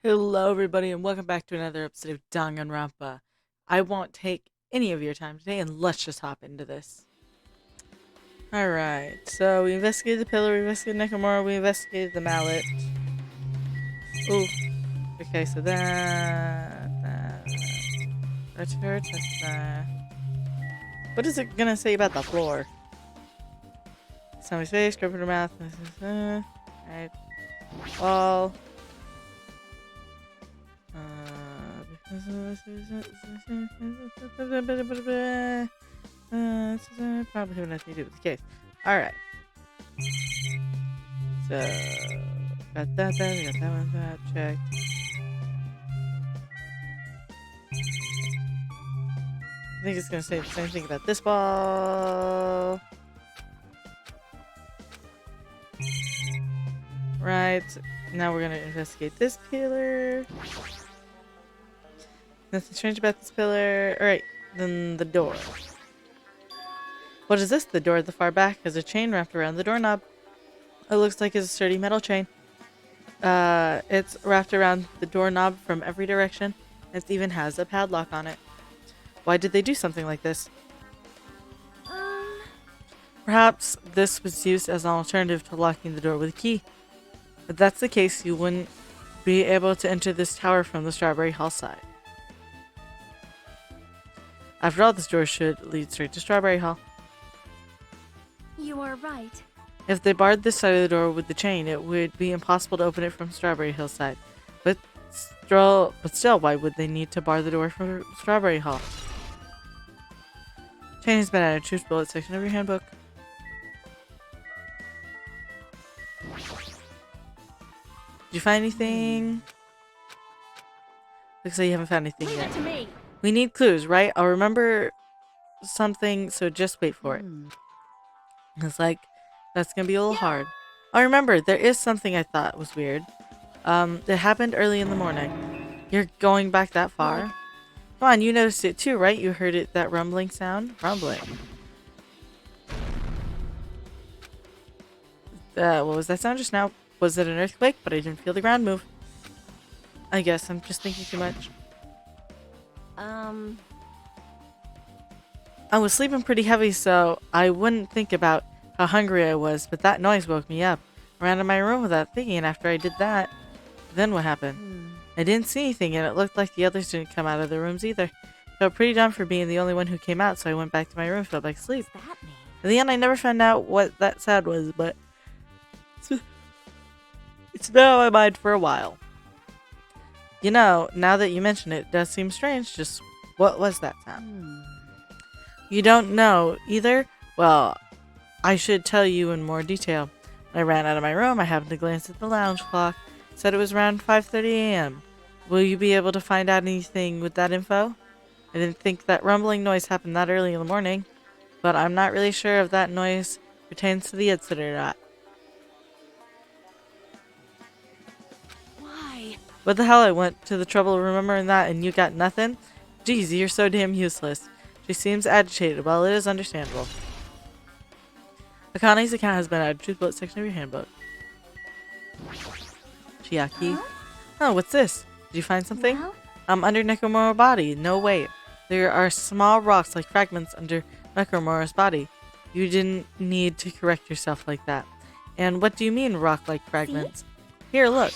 Hello, everybody, and welcome back to another episode of Danganronpa. I won't take any of your time today, and let's just hop into this. Alright, so we investigated the pillar, we investigated Nakamura, we investigated the mallet. Ooh, okay, so that's her, that's that. What is it gonna say about the floor? Somebody's face, scrubbing her mouth, alright. Wall. Probably have nothing to do with the case. Alright. So, got that, got that one, that checked. I think it's gonna say the same thing about this ball. Right. Now we're gonna investigate this pillar. Nothing strange about this pillar. Alright, then the door. What is this? The door at the far back has a chain wrapped around the doorknob. It looks like it's a sturdy metal chain. It's wrapped around the doorknob from every direction. It even has a padlock on it. Why did they do something like this? Perhaps this was used as an alternative to locking the door with a key. If that's the case, you wouldn't be able to enter this tower from the Strawberry Hall side. After all, this door should lead straight to Strawberry Hall. You are right. If they barred this side of the door with the chain, it would be impossible to open it from Strawberry Hill side. But still, why would they need to bar the door from Strawberry Hall? Chain has been added. Choose bullet section of your handbook. Did you find anything? Looks like you haven't found anything Leave yet. it to me. We need clues, right? I'll remember something, so just wait for it. It's like, that's gonna be a little hard. Oh, remember, there is something I thought was weird. It happened early in the morning. You're going back that far? Come on, you noticed it too, right? You heard it, that rumbling sound? Rumbling. What was that sound just now? Was it an earthquake? But I didn't feel the ground move. I guess I'm just thinking too much. I was sleeping pretty heavy, so I wouldn't think about how hungry I was, but that noise woke me up. I ran to my room without thinking, and after I did that, then what happened? I didn't see anything, and it looked like the others didn't come out of their rooms either. Felt pretty dumb for being the only one who came out, so I went back to my room and fell back asleep. What's that mean? In the end, I never found out what that sound was, but it's been on my mind for a while. You know, now that you mention it, it does seem strange. Just what was that sound? You don't know either? Well, I should tell you in more detail. When I ran out of my room, I happened to glance at the lounge clock. It said it was around 5:30 a.m. Will you be able to find out anything with that info? I didn't think that rumbling noise happened that early in the morning, but I'm not really sure if that noise pertains to the incident or not. Why? What the hell? I went to the trouble of remembering that and you got nothing? Geez, you're so damn useless. She seems agitated. Well, it is understandable. Akane's account has been added to the bullet section of your handbook. Chiaki. Huh? Oh, what's this? Did you find something? Well? Under Nekomura's body. No, wait. There are small rocks like fragments under Nekomura's body. You didn't need to correct yourself like that. And what do you mean rock-like fragments? Here, look.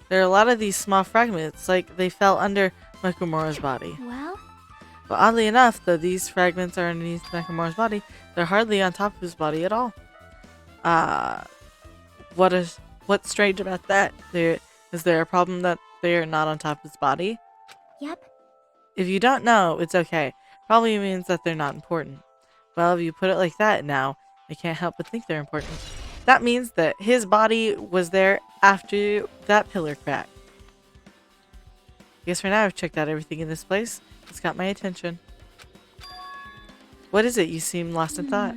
There are a lot of these small fragments, like they fell under Nekomura's body. Well? But oddly enough, though these fragments are underneath Nekomura's body, they're hardly on top of his body at all. What's strange about that? Is there a problem that they're not on top of his body? Yep. If you don't know, it's okay. Probably means that they're not important. Well, if you put it like that now, I can't help but think they're important. That means that his body was there after that pillar crack. I guess for now I've checked out everything in this place. It's got my attention. What is it? You seem lost in thought.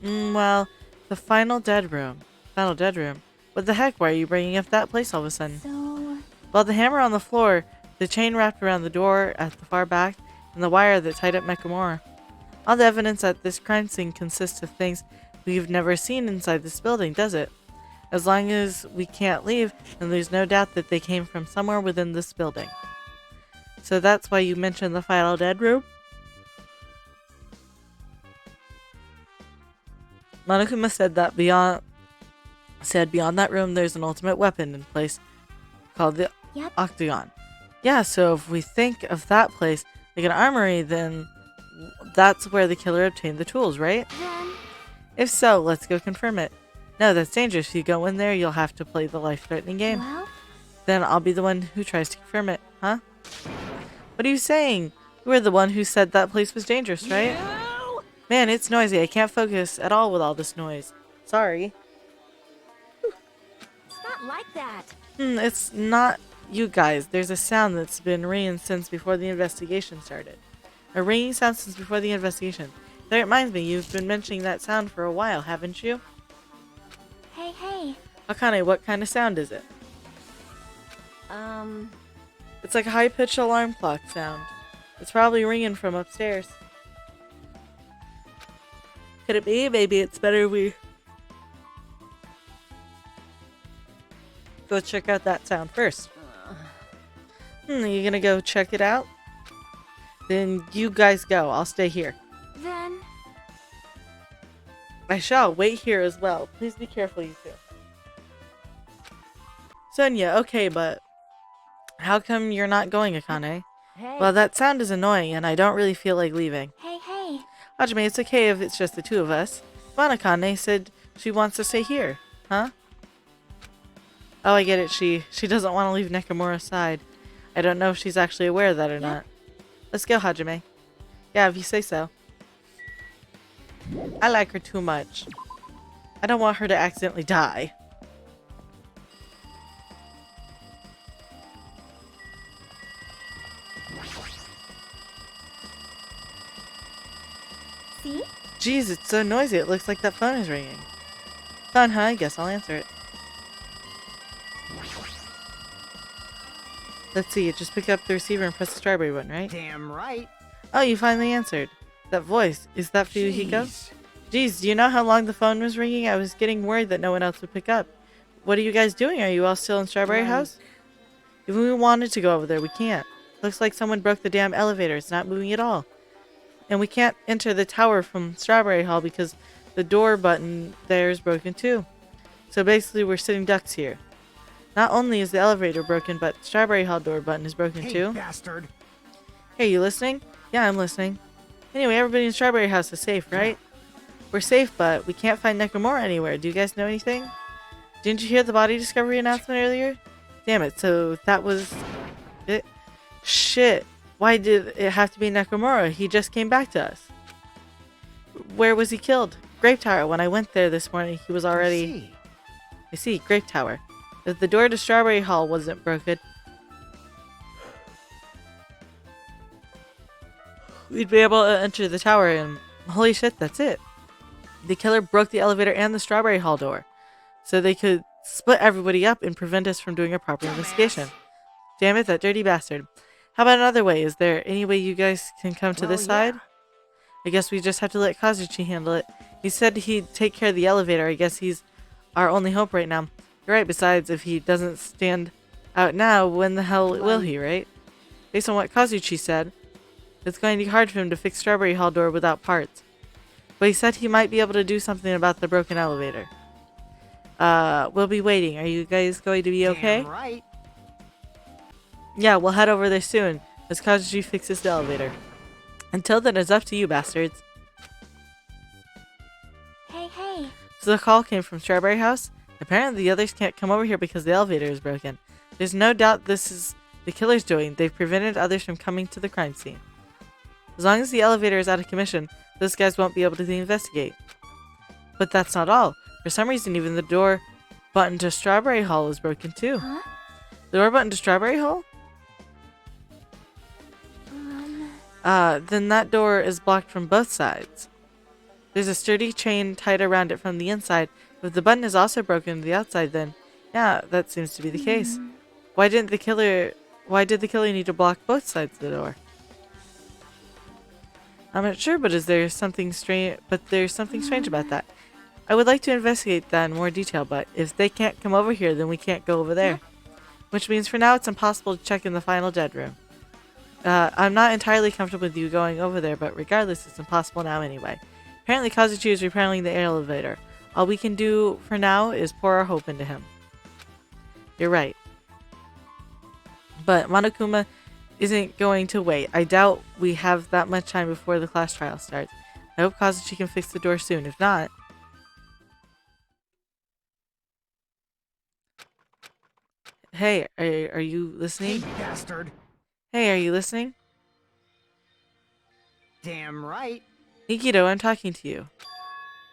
Well, the final dead room. Final dead room? What the heck? Why are you bringing up that place all of a sudden? So... Well, the hammer on the floor, the chain wrapped around the door at the far back, and the wire that tied up Nakamura. All the evidence at this crime scene consists of things we've never seen inside this building, does it? As long as we can't leave, then there's no doubt that they came from somewhere within this building. So that's why you mentioned the final dead room? Monokuma said beyond that room there's an ultimate weapon in place called the Yep. Octagon. Yeah, so if we think of that place like an armory, then that's where the killer obtained the tools, right? Then, If so, let's go confirm it. No, that's dangerous. If you go in there, you'll have to play the life-threatening game. well, Then I'll be the one who tries to confirm it, huh? What are you saying? You were the one who said that place was dangerous, right? Man, it's noisy. I can't focus at all with all this noise. Sorry. it's not like that. It's not you guys. There's a sound that's been ringing since before the investigation started. A ringing sound since before the investigation. That reminds me, you've been mentioning that sound for a while, haven't you? Hey. Akane, what kind of sound is it? It's like a high-pitched alarm clock sound. It's probably ringing from upstairs. Could it be? Maybe it's better we go check out that sound first. You gonna go check it out? Then you guys go. I'll stay here. Then, I shall wait here as well. Please be careful, you two. Sonia, okay, but how come you're not going, Akane? hey. Well, that sound is annoying, and I don't really feel like leaving. Hey. Hajime, it's okay if it's just the two of us. Akane said she wants to stay here, huh? Oh, I get it. She doesn't want to leave Nakamura's side. I don't know if she's actually aware of that or not. Let's go, Hajime. Yeah, if you say so. I like her too much. I don't want her to accidentally die. See? Jeez, it's so noisy. It looks like that phone is ringing. Fun, huh? I guess I'll answer it. Let's see. Just pick up the receiver and press the strawberry button, right? Damn right. Oh, you finally answered. That voice. Is that Fuyuhiko? Jeez, do you know how long the phone was ringing? I was getting worried that no one else would pick up. What are you guys doing? Are you all still in Strawberry House? If we wanted to go over there, we can't. Looks like someone broke the damn elevator. It's not moving at all. And we can't enter the tower from Strawberry Hall because the door button there is broken too. So basically we're sitting ducks here. Not only is the elevator broken, but Strawberry Hall door button is broken too. Bastard. Hey, you listening? Yeah, I'm listening. Anyway, everybody in Strawberry House is safe, right? We're safe, but we can't find Nakamura anywhere. Do you guys know anything? Didn't you hear the body discovery announcement earlier? Damn it, so that was it? Shit. Why did it have to be Nakamura? He just came back to us. Where was he killed? Grape Tower. When I went there this morning, he was already... I see, Grape Tower. If the door to Strawberry Hall wasn't broken, we'd be able to enter the tower and... Holy shit, that's it. The killer broke the elevator and the Strawberry Hall door, so they could split everybody up and prevent us from doing a proper investigation. Damn it, that dirty bastard. How about another way? Is there any way you guys can come to this side? I guess we just have to let Kazuchi handle it. He said he'd take care of the elevator. I guess he's our only hope right now. You're right, besides, if he doesn't stand out now, when the hell will he, right? Based on what Kazuchi said, it's going to be hard for him to fix Strawberry Hall door without parts. But he said he might be able to do something about the broken elevator. We'll be waiting. Are you guys going to be okay? Damn right. Yeah, we'll head over there soon, as Kazuchi fixes the elevator. Until then, it's up to you, bastards. Hey. So the call came from Strawberry House? Apparently the others can't come over here because the elevator is broken. There's no doubt this is the killer's doing. They've prevented others from coming to the crime scene. As long as the elevator is out of commission, those guys won't be able to investigate. But that's not all. For some reason, even the door button to Strawberry Hall is broken too. Huh? The door button to Strawberry Hall? Then that door is blocked from both sides. There's a sturdy chain tied around it from the inside. If the button is also broken to the outside, then yeah, that seems to be the case. Why did the killer need to block both sides of the door? I'm not sure, but there's something strange about that. I would like to investigate that in more detail, but if they can't come over here, then we can't go over there. Which means for now it's impossible to check in the final dead room. I'm not entirely comfortable with you going over there, but regardless, it's impossible now anyway. Apparently Kazuchi is repairing the elevator. All we can do for now is pour our hope into him. You're right. But Monokuma isn't going to wait. I doubt we have that much time before the class trial starts. I hope Kazuchi can fix the door soon. If not... Hey, are you listening? Hey, bastard! Hey, are you listening? Damn right. Nikito, I'm talking to you.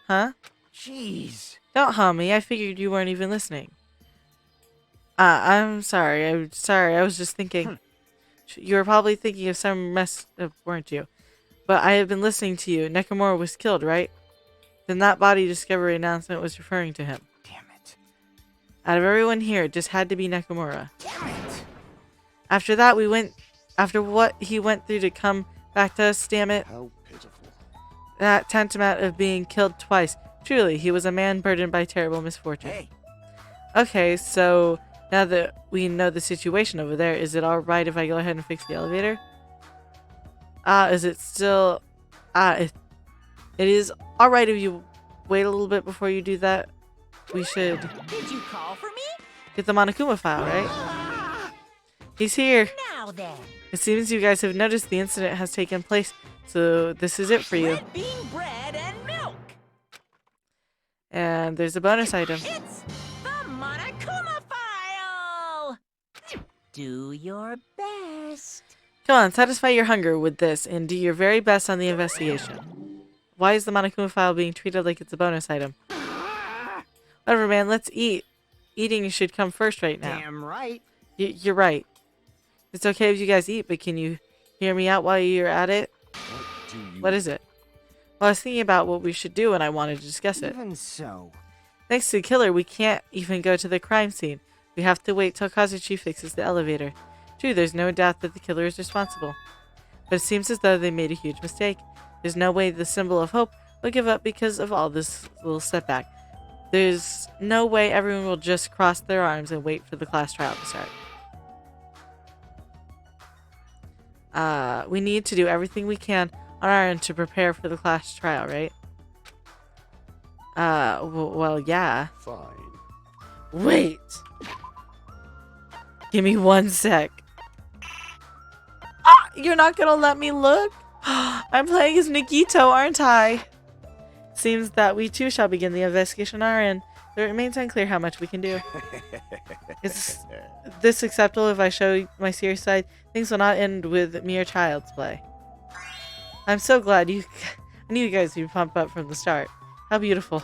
Huh? Jeez. Don't hum me. I figured you weren't even listening. I'm sorry. I was just thinking. You were probably thinking of some mess, weren't you? But I have been listening to you. Nakamura was killed, right? Then that body discovery announcement was referring to him. Damn it. Out of everyone here, it just had to be Nakamura. Damn it. After what he went through to come back to us, damn it. How pitiful. That tantamount of being killed twice. Truly, he was a man burdened by terrible misfortune. Hey. Okay, so now that we know the situation over there, is it alright if I go ahead and fix the elevator? Is it still... it is alright if you wait a little bit before you do that. We should Did you call for me? get the Monokuma file, right? He's here. Now then. It seems you guys have noticed the incident has taken place, so this is it for you. Red bean bread and milk. And there's a bonus item. It's the Monokuma file. Do your best. Come on, satisfy your hunger with this and do your very best on the investigation. Why is the Monokuma file being treated like it's a bonus item? Whatever, man, let's eat. Eating should come first right now. Damn right. You're right. It's okay if you guys eat, but can you hear me out while you're at it? What is it? Well, I was thinking about what we should do and I wanted to discuss it. Even so. Thanks to the killer, we can't even go to the crime scene. We have to wait till Kazuchi fixes the elevator. True, there's no doubt that the killer is responsible. But it seems as though they made a huge mistake. There's no way the symbol of hope will give up because of all this little setback. There's no way everyone will just cross their arms and wait for the class trial to start. We need to do everything we can on our end to prepare for the class trial, right? Well, yeah. Fine. Wait. Give me 1 sec. You're not gonna let me look? I'm playing as Nikito, aren't I? Seems that we too shall begin the investigation on our end. It remains unclear how much we can do. Is this acceptable if I show my serious side? Things will not end with mere child's play. I'm so glad I knew you guys would pump up from the start. How beautiful.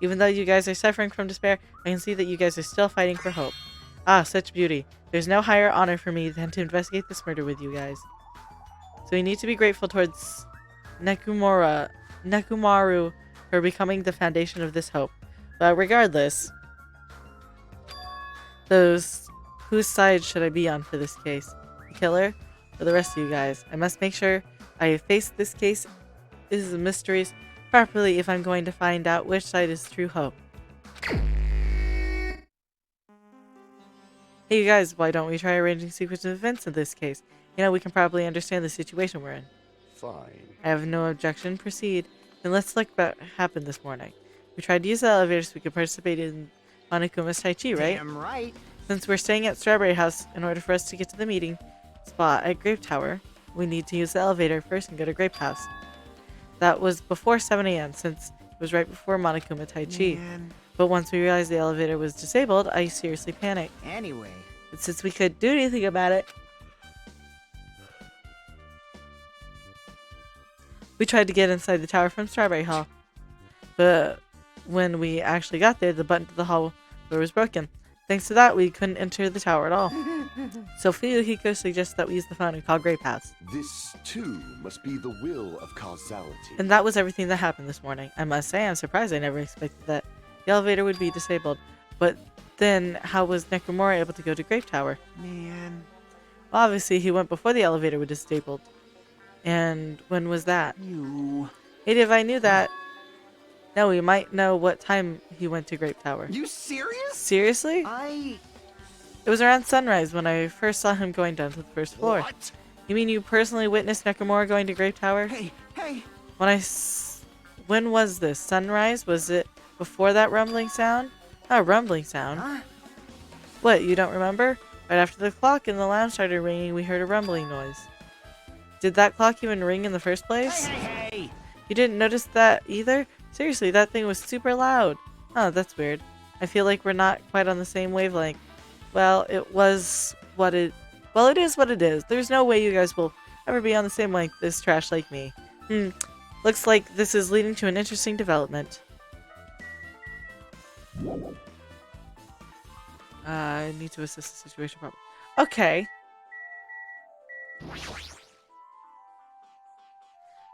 Even though you guys are suffering from despair, I can see that you guys are still fighting for hope. Ah, such beauty. There's no higher honor for me than to investigate this murder with you guys. So we need to be grateful towards Nekumaru for becoming the foundation of this hope. But regardless, whose side should I be on for this case? The killer or the rest of you guys? I must make sure I face this case is mysteries properly if I'm going to find out which side is true hope. Hey you guys, why don't we try arranging sequence of events in this case? You know, we can probably understand the situation we're in. Fine. I have no objection. Proceed. Then let's look at what happened this morning. We tried to use the elevator so we could participate in Monokuma's Tai Chi, right? Damn right. Since we're staying at Strawberry House, in order for us to get to the meeting spot at Grape Tower, we need to use the elevator first and go to Grape House. That was before 7 a.m. since it was right before Monokuma Tai Chi. Man. But once we realized the elevator was disabled, I seriously panicked. Anyway. But since we couldn't do anything about it, we tried to get inside the tower from Strawberry Hall. But when we actually got there, the button to the hall door was broken. Thanks to that, we couldn't enter the tower at all. So Fuyuhiko suggested that we use the phone and call Grape House. This, too, must be the will of causality. And that was everything that happened this morning. I must say, I'm surprised I never expected that the elevator would be disabled. But then, how was Nekomura able to go to Grape Tower? Man. Well, obviously, he went before the elevator was disabled. And when was that? You. Hey, if I knew that, No, we might know what time he went to Grape Tower. You serious? Seriously? It was around sunrise when I first saw him going down to the first floor. What? You mean you personally witnessed Nakamura going to Grape Tower? Hey, hey. When was this? Sunrise? Was it before that rumbling sound? Oh, rumbling sound. Huh? What, you don't remember? Right after the clock in the lounge started ringing, we heard a rumbling noise. Did that clock even ring in the first place? Hey. You didn't notice that either? Seriously, that thing was super loud. Oh, that's weird. I feel like we're not quite on the same wavelength. Well, it is what it is. There's no way you guys will ever be on the same length as trash like me. Looks like this is leading to an interesting development. I need to assess the situation properly. Okay.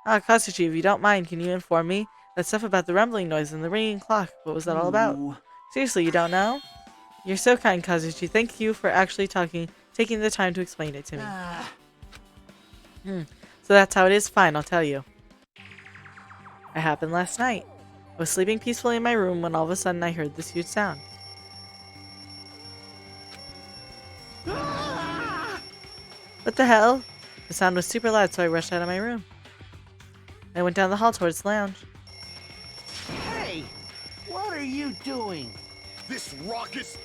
Katsuchi, if you don't mind, can you inform me? That stuff about the rumbling noise and the ringing clock, what was that all about? Ooh. Seriously, you don't know? You're so kind, Kazuchi. Thank you for actually taking the time to explain it to me. So that's how it is? Fine, I'll tell you. It happened last night. I was sleeping peacefully in my room when all of a sudden I heard this huge sound. What the hell? The sound was super loud, so I rushed out of my room. I went down the hall towards the lounge. Hey, what are you doing? This raucous...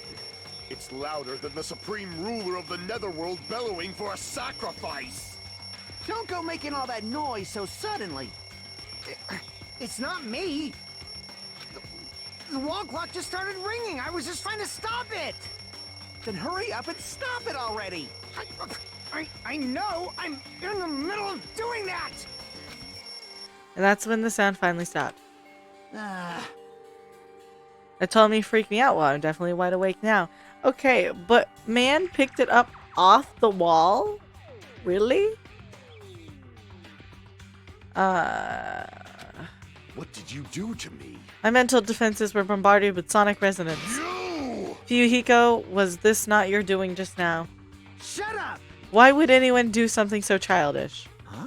It's louder than the supreme ruler of the netherworld bellowing for a sacrifice. Don't go making all that noise so suddenly. It's not me. The wall clock just started ringing. I was just trying to stop it. Then hurry up and stop it already. I know. I'm in the middle of doing that. And that's when the sound finally stopped. It totally freaked me out. Well, I'm definitely wide awake now. Okay, but man picked it up off the wall? Really? What did you do to me? My mental defenses were bombarded with sonic resonance. You! Fuyuhiko, was this not your doing just now? Shut up. Why would anyone do something so childish? Huh?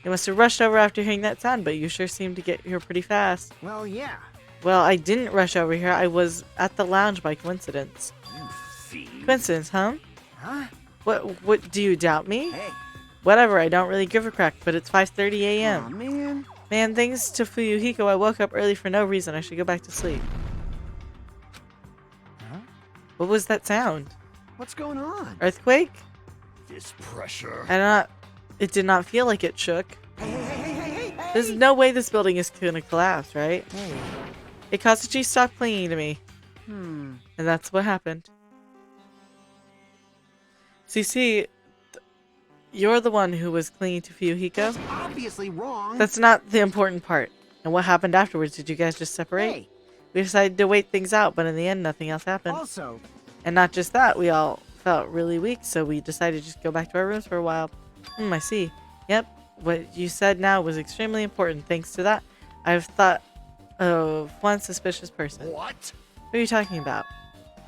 You must have rushed over after hearing that sound, but you sure seemed to get here pretty fast. Well, yeah. Well, I didn't rush over here. I was at the lounge by coincidence. You thief. Coincidence, huh? Huh? What, do you doubt me? Hey. Whatever, I don't really give a crack, but it's 5:30 Aw, a.m. man. Man, thanks to Fuyuhiko, I woke up early for no reason. I should go back to sleep. Huh? What was that sound? What's going on? Earthquake? This pressure. It did not feel like it shook. Hey. There's no way this building is gonna collapse, right? Hey. Hey, Katsuchi, stop clinging to me. Hmm. And that's what happened. See, you're the one who was clinging to Fuyuhiko. That's obviously wrong. That's not the important part. And what happened afterwards? Did you guys just separate? Hey. We decided to wait things out, but in the end, nothing else happened. Also, And not just that, we all felt really weak, so we decided to just go back to our rooms for a while. I see. Yep, what you said now was extremely important. Thanks to that, I've thought of one suspicious person. What? Who are you talking about?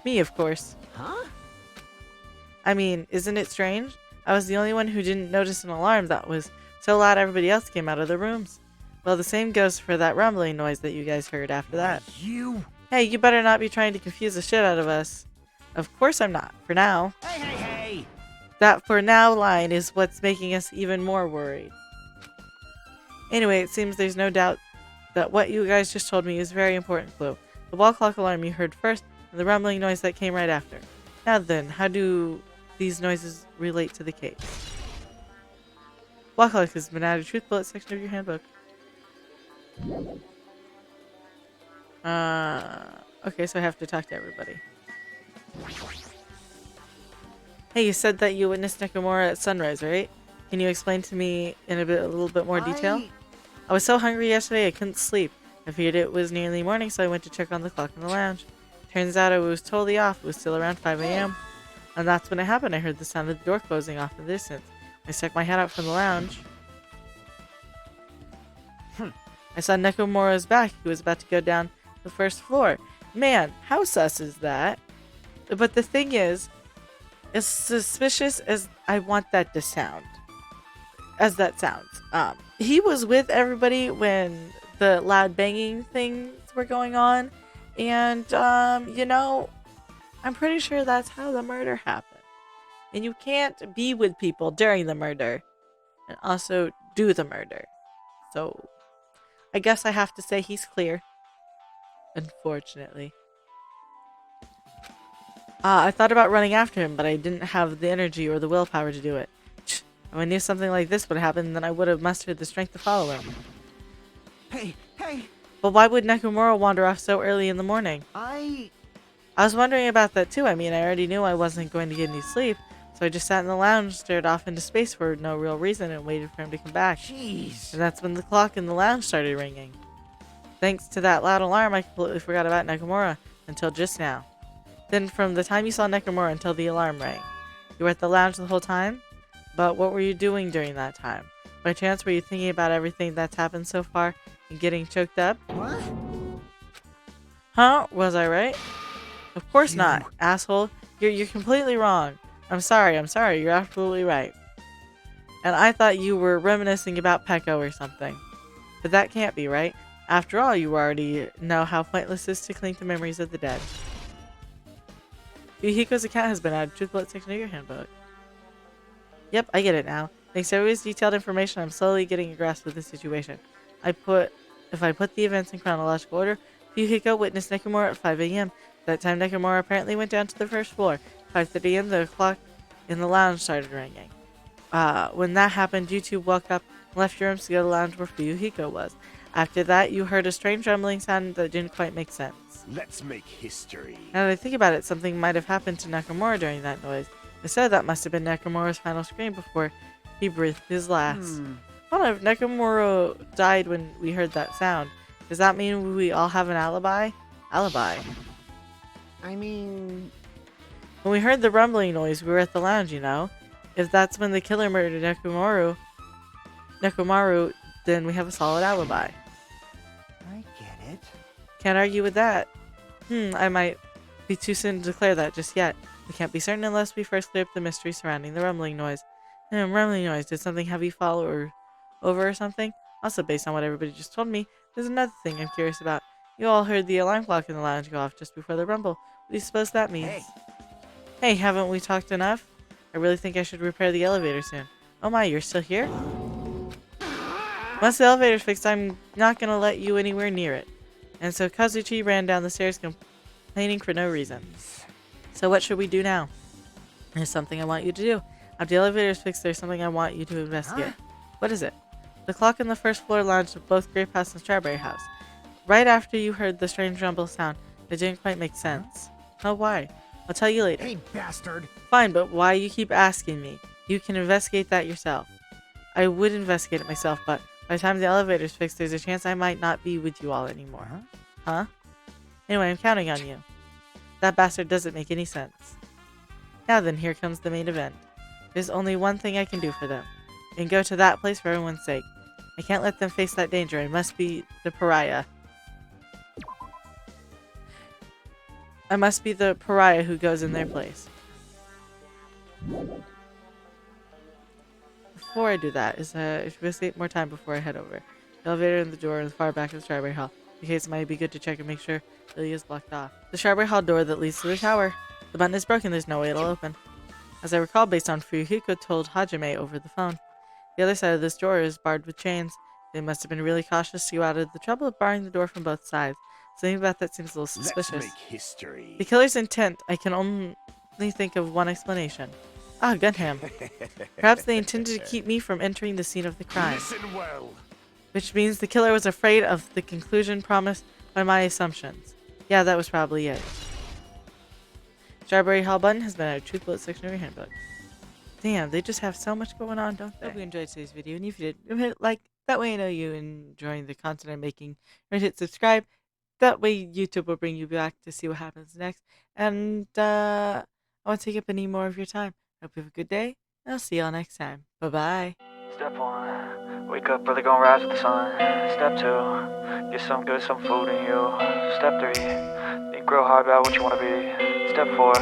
Me, of course. huh? I mean, isn't it strange? I was the only one who didn't notice an alarm that was so loud everybody else came out of their rooms. Well, the same goes for that rumbling noise that you guys heard after that. You. Hey, you better not be trying to confuse the shit out of us. Of course I'm not, for now. Hey. That "for now" line is what's making us even more worried. Anyway, it seems there's no doubt that what you guys just told me is a very important clue. The wall clock alarm you heard first, and the rumbling noise that came right after. Now then, how do these noises relate to the case? Wall clock has been added. Truth bullet section of your handbook. Okay, so I have to talk to everybody. Hey, you said that you witnessed Nakamura at sunrise, right? Can you explain to me in a little bit more detail? I was so hungry yesterday I couldn't sleep. I figured it was nearly morning, so I went to check on the clock in the lounge. Turns out I was totally off. It was still around 5 a.m. And that's when it happened. I heard the sound of the door closing off in the distance. I stuck my head out from the lounge. I saw Nakamura's back. He was about to go down the first floor. Man, how sus is that? But the thing is, as suspicious as I want that to sound, as that sounds, he was with everybody when the loud banging things were going on. And, you know, I'm pretty sure that's how the murder happened. And you can't be with people during the murder and also do the murder. So, I guess I have to say he's clear. Unfortunately. I thought about running after him, but I didn't have the energy or the willpower to do it. If I knew something like this would happen, then I would have mustered the strength to follow him. Hey, hey! But why would Nekomura wander off so early in the morning? I was wondering about that too. I mean, I already knew I wasn't going to get any sleep, so I just sat in the lounge, stared off into space for no real reason, and waited for him to come back. Jeez. And that's when the clock in the lounge started ringing. Thanks to that loud alarm, I completely forgot about Nekomura until just now. Then from the time you saw Nekomura until the alarm rang, you were at the lounge the whole time? But what were you doing during that time? By chance, were you thinking about everything that's happened so far and getting choked up? What? Huh? Was I right? Of course not, asshole. You're completely wrong. I'm sorry, you're absolutely right. And I thought you were reminiscing about Peko or something. But that can't be, right? After all, you already know how pointless it is to cling to memories of the dead. Yuhiko's account has been added to the bullet section of your handbook. Yep, I get it now. Thanks to everybody's detailed information, I'm slowly getting a grasp of the situation. If I put the events in chronological order, Yuhiko witnessed Nekomura at 5 a.m. That time, Nekomura apparently went down to the first floor. 5:30 a.m., the clock in the lounge started ringing. When that happened, you two woke up and left your rooms to go to the lounge where Yuhiko was. After that, you heard a strange rumbling sound that didn't quite make sense. Let's make history. Now that I think about it, something might have happened to Nekomura during that noise. Instead, that must have been Nekomura's final scream before he breathed his last. I wonder if Nekomura died when we heard that sound. Does that mean we all have an alibi? Alibi. I mean... When we heard the rumbling noise, we were at the lounge, you know? If that's when the killer murdered Nekomaru, then we have a solid alibi. I get it. Can't argue with that. I might be too soon to declare that just yet. We can't be certain unless we first clear up the mystery surrounding the rumbling noise. Rumbling noise. Did something heavy fall over or something? Also, based on what everybody just told me, there's another thing I'm curious about. You all heard the alarm clock in the lounge go off just before the rumble. What do you suppose that means? Hey, haven't we talked enough? I really think I should repair the elevator soon. Oh my, you're still here? Once the elevator's fixed, I'm not gonna let you anywhere near it. And so Kazuchi ran down the stairs complaining for no reason. So what should we do now? There's something I want you to do. After the elevator's fixed, there's something I want you to investigate. What is it? The clock in the first floor lounge of both Grape House and Strawberry House. Right after you heard the strange rumble sound, it didn't quite make sense. Oh, why? I'll tell you later. Hey, bastard! Fine, but why you keep asking me? You can investigate that yourself. I would investigate it myself, but by the time the elevator's fixed, there's a chance I might not be with you all anymore. Huh? Anyway, I'm counting on you. That bastard doesn't make any sense. Now then, here comes the main event. There's only one thing I can do for them. And go to that place for everyone's sake. I can't let them face that danger. I must be the pariah. I must be the pariah who goes in their place. Before I do that, I should escape more time before I head over. The elevator and the door in the far back of the Strawberry Hall. In case it might be good to check and make sure Lily is blocked off. The Strawberry Hall door that leads to the tower. The button is broken, there's no way it'll open. As I recall, based on Fuyuhiko told Hajime over the phone. The other side of this door is barred with chains. They must have been really cautious to go out of the trouble of barring the door from both sides. Something about that seems a little suspicious. Let's make history. The killer's intent, I can only think of one explanation. Gun him. Perhaps they intended to keep me from entering the scene of the crime. Listen well. Which means the killer was afraid of the conclusion promised by my assumptions. Yeah, that was probably it. Strawberry Hall button has been added to the bullet section of your handbook. Damn, they just have so much going on, don't they? Hope you enjoyed today's video, and if you did, hit like. That way I know you enjoying the content I'm making. Or hit subscribe. That way YouTube will bring you back to see what happens next. And I won't take up any more of your time. Hope you have a good day, and I'll see y'all next time. Bye-bye. Step 1, wake up early, gonna rise with the sun. Step 2, get some food in you. Step 3, think real hard about what you wanna be. Step 4.